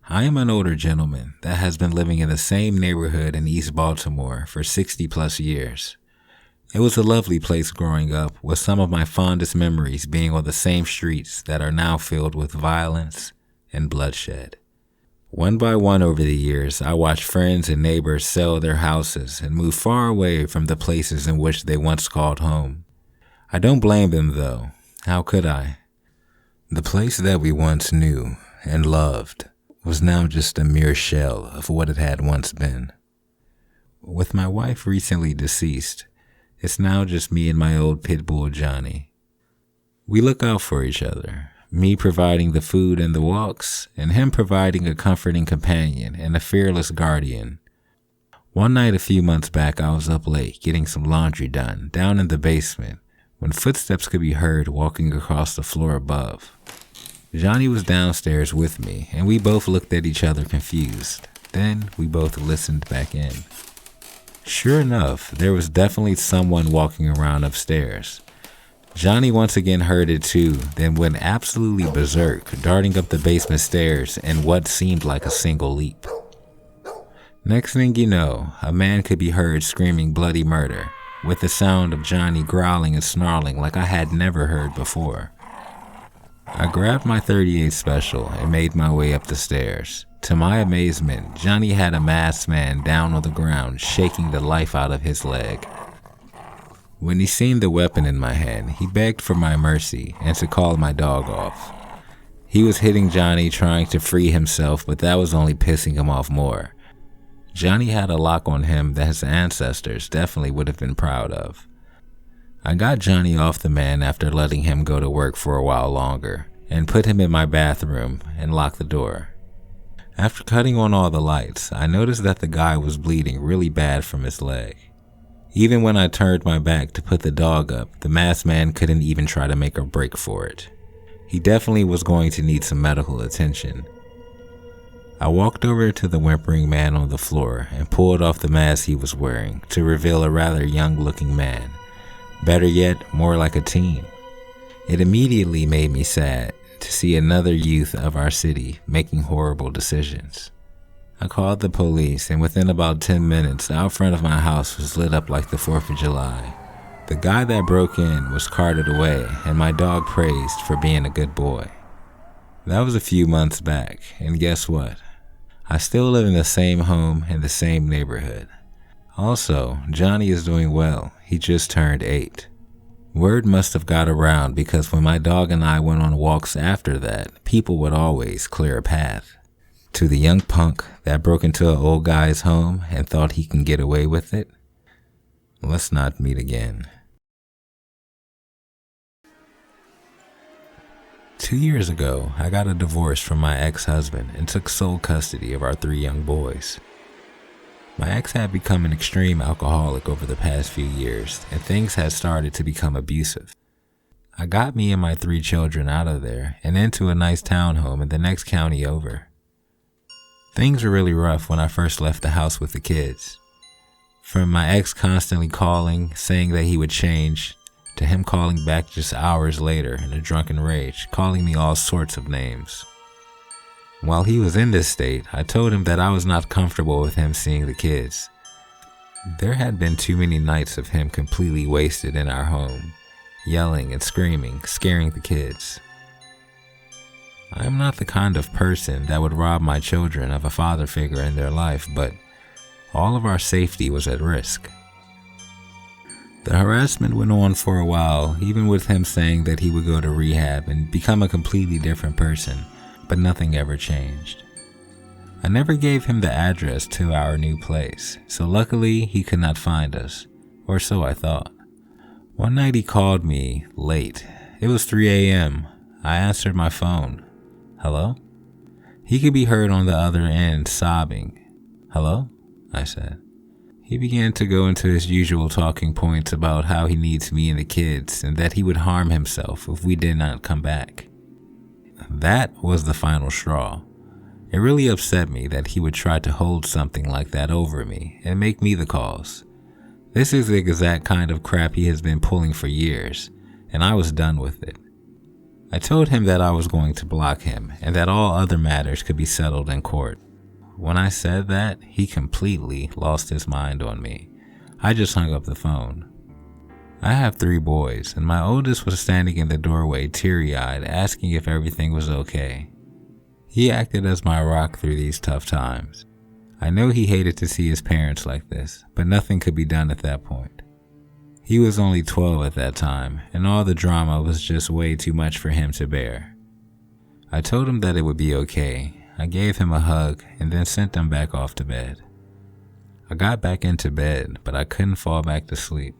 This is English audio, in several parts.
I am an older gentleman that has been living in the same neighborhood in East Baltimore for 60 plus years. It was a lovely place growing up, with some of my fondest memories being on the same streets that are now filled with violence and bloodshed. One by one over the years, I watched friends and neighbors sell their houses and move far away from the places in which they once called home. I don't blame them though. How could I? The place that we once knew and loved was now just a mere shell of what it had once been. With my wife recently deceased, it's now just me and my old pit bull Johnny. We look out for each other, me providing the food and the walks, and him providing a comforting companion and a fearless guardian. One night a few months back, I was up late getting some laundry done down in the basement when footsteps could be heard walking across the floor above. Johnny was downstairs with me, and we both looked at each other confused. Then we both listened back in. Sure enough, there was definitely someone walking around upstairs. Johnny once again heard it too, then went absolutely berserk, darting up the basement stairs in what seemed like a single leap. Next thing you know, a man could be heard screaming bloody murder, with the sound of Johnny growling and snarling like I had never heard before. I grabbed my .38 Special and made my way up the stairs. To my amazement, Johnny had a masked man down on the ground, shaking the life out of his leg. When he seen the weapon in my hand, he begged for my mercy and to call my dog off. He was hitting Johnny, trying to free himself, but that was only pissing him off more. Johnny had a lock on him that his ancestors definitely would have been proud of. I got Johnny off the man after letting him go to work for a while longer, and put him in my bathroom and locked the door. After cutting on all the lights, I noticed that the guy was bleeding really bad from his leg. Even when I turned my back to put the dog up, the masked man couldn't even try to make a break for it. He definitely was going to need some medical attention. I walked over to the whimpering man on the floor and pulled off the mask he was wearing to reveal a rather young-looking man. Better yet, more like a teen. It immediately made me sad to see another youth of our city making horrible decisions. I called the police, and within about 10 minutes, out front of my house was lit up like the 4th of July. The guy that broke in was carted away, and my dog praised for being a good boy. That was a few months back, and guess what? I still live in the same home in the same neighborhood. Also, Johnny is doing well. He just turned 8. Word must have got around because when my dog and I went on walks after that, people would always clear a path. To the young punk that broke into an old guy's home and thought he can get away with it, let's not meet again. 2 years ago, I got a divorce from my ex-husband and took sole custody of our 3 young boys. My ex had become an extreme alcoholic over the past few years, and things had started to become abusive. I got me and my 3 children out of there and into a nice townhome in the next county over. Things were really rough when I first left the house with the kids. From my ex constantly calling, saying that he would change, to him calling back just hours later in a drunken rage, calling me all sorts of names. While he was in this state, I told him that I was not comfortable with him seeing the kids. There had been too many nights of him completely wasted in our home, yelling and screaming, scaring the kids. I am not the kind of person that would rob my children of a father figure in their life, but all of our safety was at risk. The harassment went on for a while, even with him saying that he would go to rehab and become a completely different person. But nothing ever changed. I never gave him the address to our new place, so luckily he could not find us, or so I thought. One night he called me late. It was 3 a.m. I answered my phone. Hello? He could be heard on the other end sobbing. Hello? I said. He began to go into his usual talking points about how he needs me and the kids and that he would harm himself if we did not come back. That was the final straw. It really upset me that he would try to hold something like that over me and make me the cause. This is the exact kind of crap he has been pulling for years, and I was done with it. I told him that I was going to block him and that all other matters could be settled in court. When I said that, he completely lost his mind on me. I just hung up the phone. I have 3 boys, and my oldest was standing in the doorway teary-eyed, asking if everything was okay. He acted as my rock through these tough times. I know he hated to see his parents like this, but nothing could be done at that point. He was only 12 at that time, and all the drama was just way too much for him to bear. I told him that it would be okay. I gave him a hug and then sent him back off to bed. I got back into bed, but I couldn't fall back to sleep.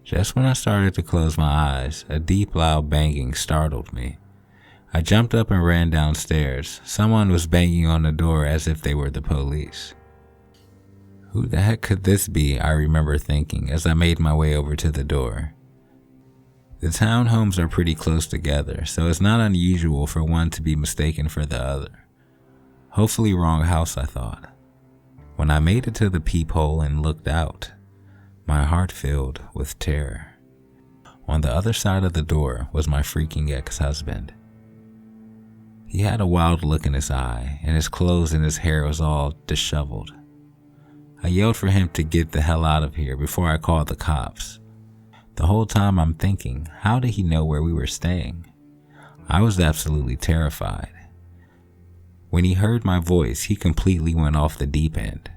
Just when I started to close my eyes, a deep, loud banging startled me. I jumped up and ran downstairs. Someone was banging on the door as if they were the police. Who the heck could this be? I remember thinking as I made my way over to the door. The townhomes are pretty close together, so it's not unusual for one to be mistaken for the other. Hopefully wrong house, I thought. When I made it to the peephole and looked out, my heart filled with terror. On the other side of the door was my freaking ex-husband. He had a wild look in his eye, and his clothes and his hair was all disheveled. I yelled for him to get the hell out of here before I called the cops. The whole time I'm thinking, how did he know where we were staying? I was absolutely terrified. When he heard my voice, he completely went off the deep end.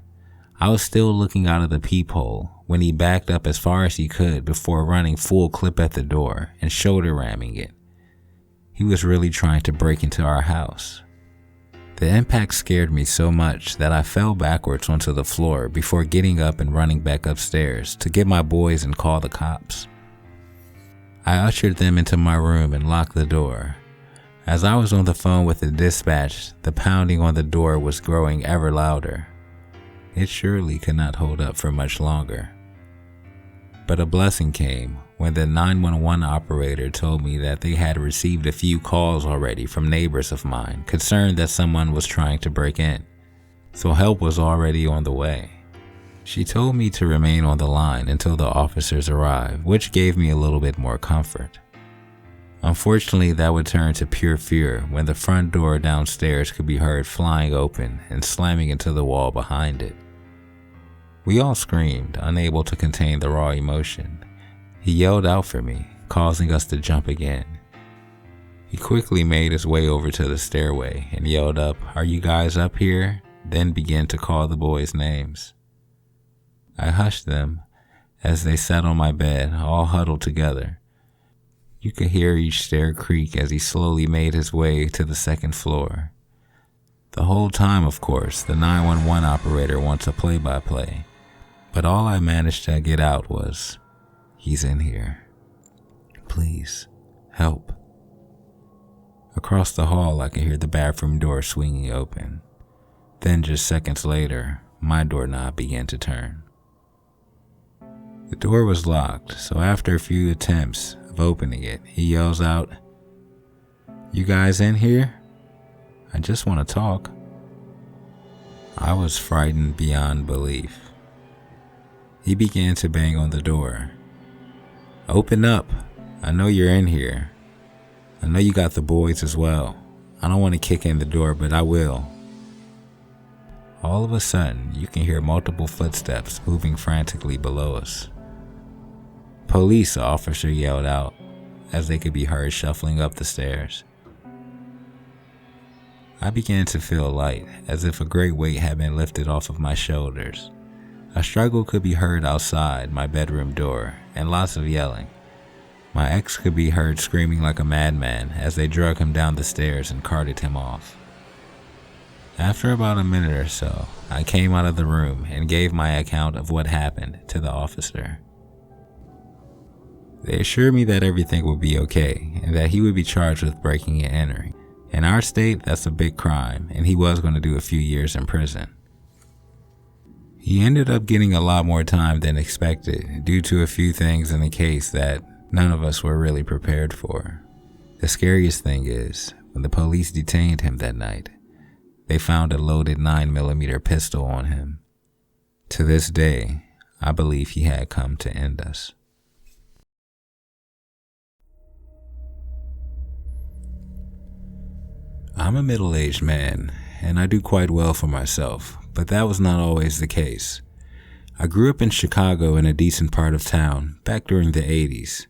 I was still looking out of the peephole when he backed up as far as he could before running full clip at the door and shoulder ramming it. He was really trying to break into our house. The impact scared me so much that I fell backwards onto the floor before getting up and running back upstairs to get my boys and call the cops. I ushered them into my room and locked the door. As I was on the phone with the dispatch, the pounding on the door was growing ever louder. It surely could not hold up for much longer. But a blessing came when the 911 operator told me that they had received a few calls already from neighbors of mine concerned that someone was trying to break in, so help was already on the way. She told me to remain on the line until the officers arrived, which gave me a little bit more comfort. Unfortunately, that would turn to pure fear when the front door downstairs could be heard flying open and slamming into the wall behind it. We all screamed, unable to contain the raw emotion. He yelled out for me, causing us to jump again. He quickly made his way over to the stairway and yelled up, "Are you guys up here?" Then began to call the boys' names. I hushed them as they sat on my bed, all huddled together. You could hear each stair creak as he slowly made his way to the second floor. The whole time, of course, the 911 operator wants a play-by-play, but all I managed to get out was, "He's in here. Please, help." Across the hall, I could hear the bathroom door swinging open. Then just seconds later, my doorknob began to turn. The door was locked, so after a few attempts of opening it, he yells out, "You guys in here? I just want to talk." I was frightened beyond belief. He began to bang on the door. "Open up. I know you're in here. I know you got the boys as well. I don't want to kick in the door, but I will." All of a sudden, you can hear multiple footsteps moving frantically below us. "Police," the officer yelled out as they could be heard shuffling up the stairs. I began to feel light, as if a great weight had been lifted off of my shoulders. A struggle could be heard outside my bedroom door, and lots of yelling. My ex could be heard screaming like a madman as they drug him down the stairs and carted him off. After about a minute or so, I came out of the room and gave my account of what happened to the officer. They assured me that everything would be okay and that he would be charged with breaking and entering. In our state, that's a big crime, and he was going to do a few years in prison. He ended up getting a lot more time than expected due to a few things in the case that none of us were really prepared for. The scariest thing is, when the police detained him that night, they found a loaded 9mm pistol on him. To this day, I believe he had come to end us. I'm a middle-aged man, and I do quite well for myself, but that was not always the case. I grew up in Chicago in a decent part of town, back during the 80s.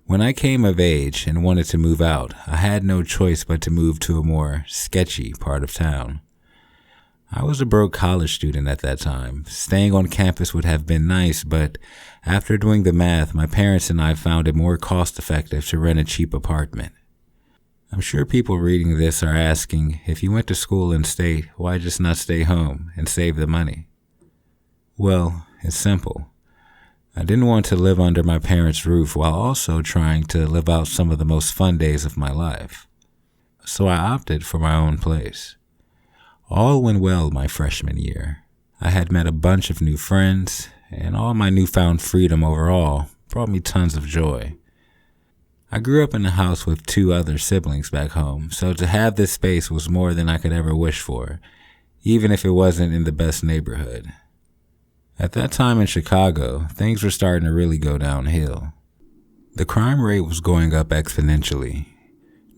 When I came of age and wanted to move out, I had no choice but to move to a more sketchy part of town. I was a broke college student at that time. Staying on campus would have been nice, but after doing the math, my parents and I found it more cost-effective to rent a cheap apartment. I'm sure people reading this are asking, if you went to school in state, why just not stay home and save the money? Well, it's simple. I didn't want to live under my parents' roof while also trying to live out some of the most fun days of my life. So I opted for my own place. All went well my freshman year. I had met a bunch of new friends, and all my newfound freedom overall brought me tons of joy. I grew up in a house with 2 other siblings back home, so to have this space was more than I could ever wish for, even if it wasn't in the best neighborhood. At that time in Chicago, things were starting to really go downhill. The crime rate was going up exponentially.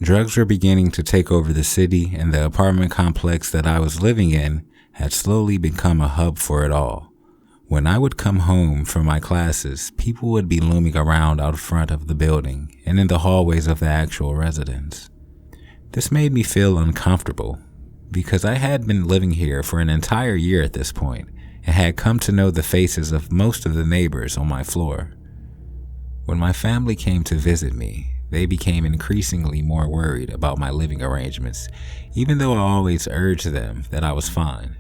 Drugs were beginning to take over the city, and the apartment complex that I was living in had slowly become a hub for it all. When I would come home from my classes, people would be looming around out front of the building and in the hallways of the actual residence. This made me feel uncomfortable because I had been living here for an entire year at this point and had come to know the faces of most of the neighbors on my floor. When my family came to visit me, they became increasingly more worried about my living arrangements, even though I always urged them that I was fine.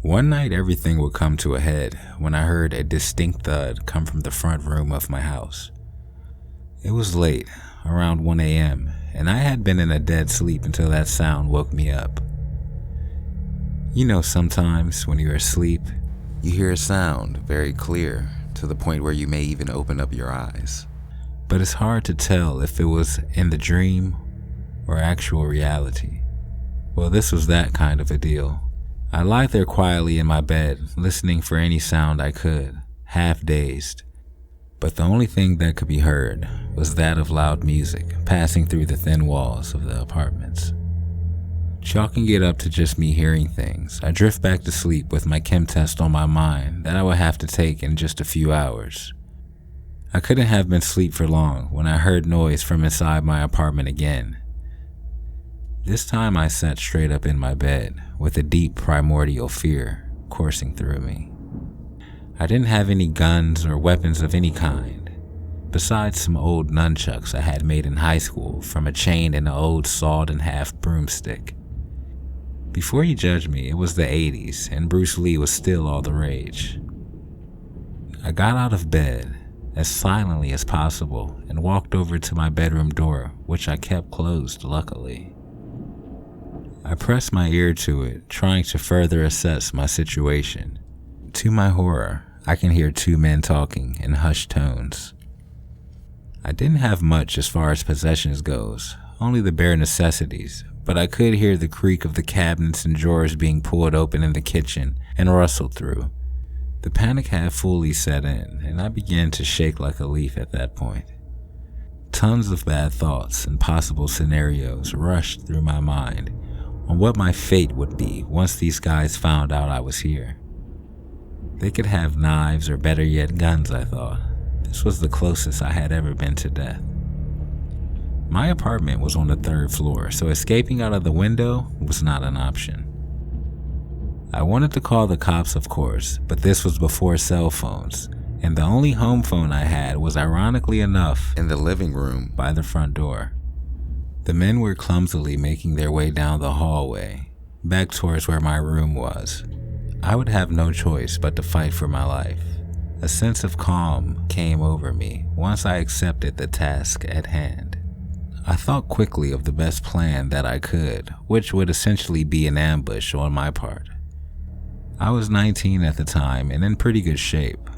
One night everything would come to a head when I heard a distinct thud come from the front room of my house. It was late, around 1 a.m., and I had been in a dead sleep until that sound woke me up. You know, sometimes when you're asleep, you hear a sound very clear to the point where you may even open up your eyes. But it's hard to tell if it was in the dream or actual reality. Well, this was that kind of a deal. I lied there quietly in my bed, listening for any sound I could, half dazed. But the only thing that could be heard was that of loud music passing through the thin walls of the apartments. Chalking it up to just me hearing things, I drift back to sleep with my chem test on my mind that I would have to take in just a few hours. I couldn't have been asleep for long when I heard noise from inside my apartment again. This time I sat straight up in my bed with a deep primordial fear coursing through me. I didn't have any guns or weapons of any kind, besides some old nunchucks I had made in high school from a chain and an old sawed-in-half broomstick. Before you judge me, it was the 80s and Bruce Lee was still all the rage. I got out of bed as silently as possible and walked over to my bedroom door, which I kept closed luckily. I pressed my ear to it, trying to further assess my situation. To my horror, I can hear 2 men talking in hushed tones. I didn't have much as far as possessions goes, only the bare necessities, but I could hear the creak of the cabinets and drawers being pulled open in the kitchen and rustled through. The panic had fully set in, and I began to shake like a leaf at that point. Tons of bad thoughts and possible scenarios rushed through my mind on what my fate would be once these guys found out I was here. They could have knives or better yet guns, I thought. This was the closest I had ever been to death. My apartment was on the 3rd floor, so escaping out of the window was not an option. I wanted to call the cops, of course, but this was before cell phones, and the only home phone I had was ironically enough in the living room by the front door. The men were clumsily making their way down the hallway, back towards where my room was. I would have no choice but to fight for my life. A sense of calm came over me once I accepted the task at hand. I thought quickly of the best plan that I could, which would essentially be an ambush on my part. I was 19 at the time and in pretty good shape.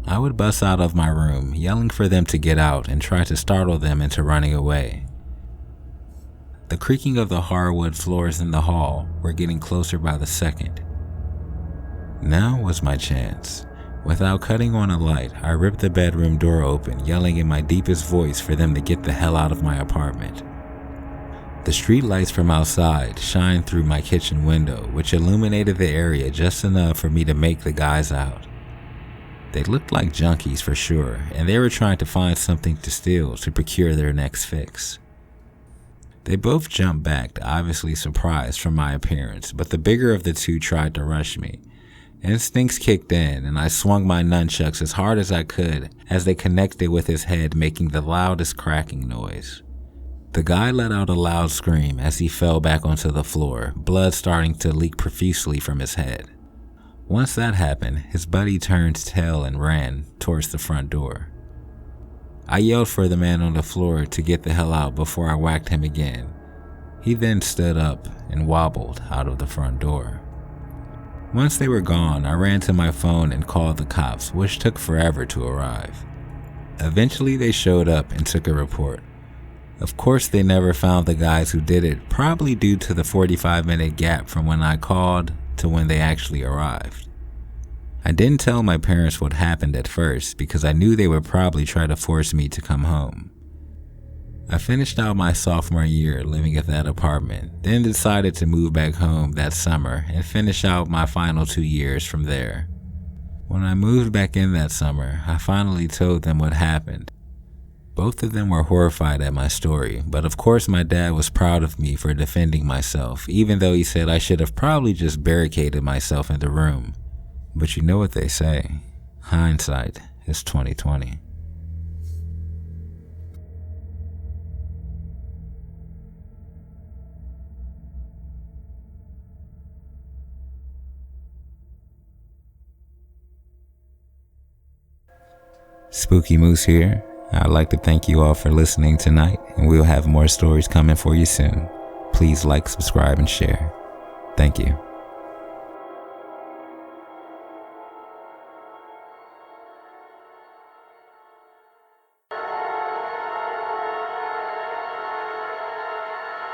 I would bust out of my room, yelling for them to get out and try to startle them into running away. The creaking of the hardwood floors in the hall were getting closer by the second. Now was my chance. Without cutting on a light, I ripped the bedroom door open, yelling in my deepest voice for them to get the hell out of my apartment. The street lights from outside shined through my kitchen window, which illuminated the area just enough for me to make the guys out. They looked like junkies for sure, and they were trying to find something to steal to procure their next fix. They both jumped back, obviously surprised from my appearance, but the bigger of the two tried to rush me. Instincts kicked in, and I swung my nunchucks as hard as I could as they connected with his head, making the loudest cracking noise. The guy let out a loud scream as he fell back onto the floor, blood starting to leak profusely from his head. Once that happened, his buddy turned tail and ran towards the front door. I yelled for the man on the floor to get the hell out before I whacked him again. He then stood up and wobbled out of the front door. Once they were gone, I ran to my phone and called the cops, which took forever to arrive. Eventually they showed up and took a report. Of course they never found the guys who did it, probably due to the 45-minute gap from when I called to when they actually arrived. I didn't tell my parents what happened at first because I knew they would probably try to force me to come home. I finished out my sophomore year living at that apartment, then decided to move back home that summer and finish out my final 2 years from there. When I moved back in that summer, I finally told them what happened. Both of them were horrified at my story, but of course my dad was proud of me for defending myself, even though he said I should have probably just barricaded myself in the room. But you know what they say, hindsight is 20/20. Spooky Moose here. I'd like to thank you all for listening tonight, and we'll have more stories coming for you soon. Please like, subscribe, and share. Thank you.